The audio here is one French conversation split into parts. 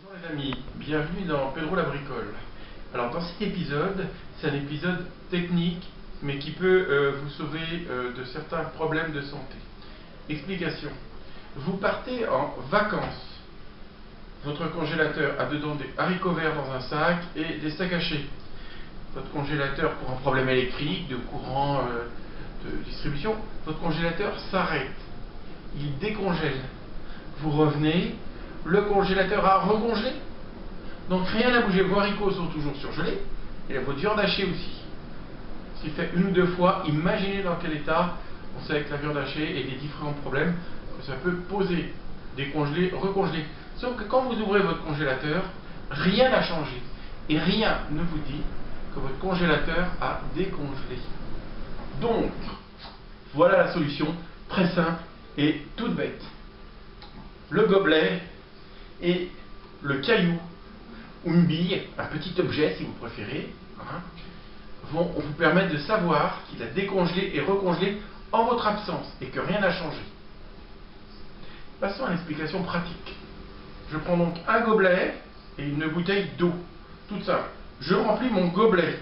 Bonjour les amis, bienvenue dans Pedro la bricole. Alors dans cet épisode, c'est un épisode technique mais qui peut vous sauver de certains problèmes de santé. Explication. Vous partez en vacances. Votre congélateur a dedans des haricots verts dans un sac et des steaks hachés. Votre congélateur, pour un problème électrique, de courant de distribution, votre congélateur s'arrête. Il décongèle. Vous revenez, le congélateur a recongelé. Donc rien n'a bougé. Vos haricots sont toujours surgelés et votre viande hachée aussi. S'il fait une ou deux fois, imaginez dans quel état on sait avec la viande hachée et les différents problèmes que ça peut poser. Décongeler, recongeler. Sauf que quand vous ouvrez votre congélateur, rien n'a changé. Et rien ne vous dit que votre congélateur a décongelé. Donc, voilà la solution, très simple et toute bête. Le gobelet et le caillou ou une bille, un petit objet si vous préférez, vont vous permettre de savoir qu'il a décongelé et recongelé en votre absence et que rien n'a changé. Passons à l'explication pratique. Je prends donc un gobelet et une bouteille d'eau. Toute simple. Je remplis mon gobelet.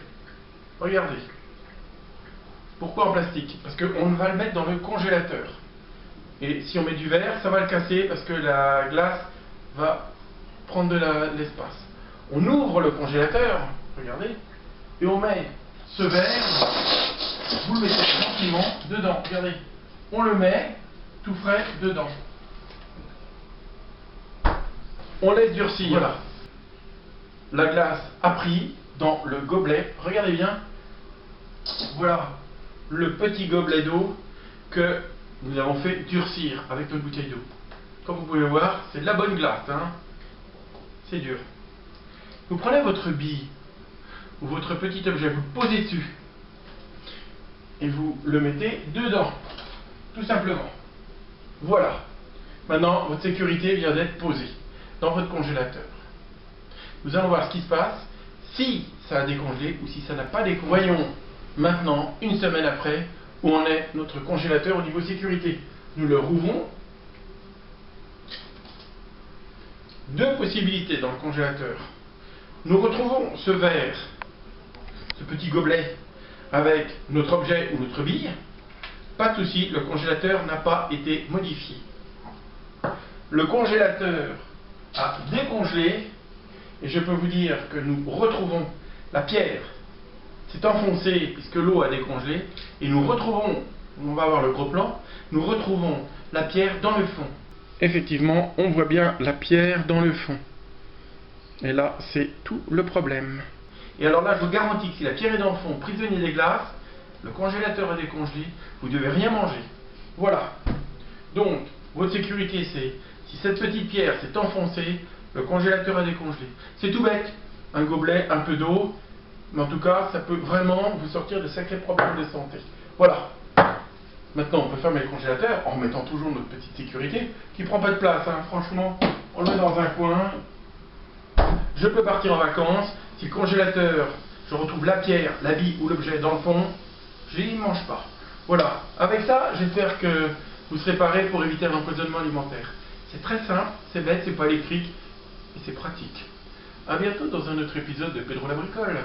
Regardez. Pourquoi en plastique? Parce qu'on va le mettre dans le congélateur. Et si on met du verre, ça va le casser parce que la glace va prendre de l'espace. On ouvre le congélateur, regardez, et on met ce verre, vous le mettez gentiment dedans, regardez. On le met tout frais dedans. On laisse durcir. Voilà. La glace a pris dans le gobelet, regardez bien. Voilà le petit gobelet d'eau que nous avons fait durcir avec notre bouteille d'eau. Comme vous pouvez le voir, c'est de la bonne glace, hein. C'est dur. Vous prenez votre bille ou votre petit objet, vous le posez dessus et vous le mettez dedans, tout simplement. Voilà. Maintenant, votre sécurité vient d'être posée dans votre congélateur. Nous allons voir ce qui se passe si ça a décongelé ou si ça n'a pas décongelé. Voyons maintenant, une semaine après, où en est notre congélateur au niveau sécurité. Nous le rouvrons. Deux possibilités dans le congélateur. Nous retrouvons ce verre, ce petit gobelet, avec notre objet ou notre bille. Pas de souci, le congélateur n'a pas été modifié. Le congélateur a décongelé, et je peux vous dire que nous retrouvons la pierre. C'est enfoncé puisque l'eau a décongelé, et nous retrouvons, on va voir le gros plan, nous retrouvons la pierre dans le fond. Effectivement, on voit bien la pierre dans le fond. Et là, c'est tout le problème. Et alors là, je vous garantis que si la pierre est dans le fond, prisonnier des glaces, le congélateur a décongelé, vous ne devez rien manger. Voilà. Donc, votre sécurité, c'est si cette petite pierre s'est enfoncée, le congélateur a décongelé. C'est tout bête. Un gobelet, un peu d'eau, mais en tout cas, ça peut vraiment vous sortir de sacrés problèmes de santé. Voilà. Maintenant, on peut fermer le congélateur en remettant toujours notre petite sécurité, qui ne prend pas de place, hein. Franchement, on le met dans un coin. Je peux partir en vacances. Si le congélateur, je retrouve la pierre, la bille ou l'objet dans le fond, je n'y mange pas. Voilà. Avec ça, j'espère que vous serez parés pour éviter un empoisonnement alimentaire. C'est très simple, c'est bête, c'est pas électrique et c'est pratique. A bientôt dans un autre épisode de Pedro la bricole.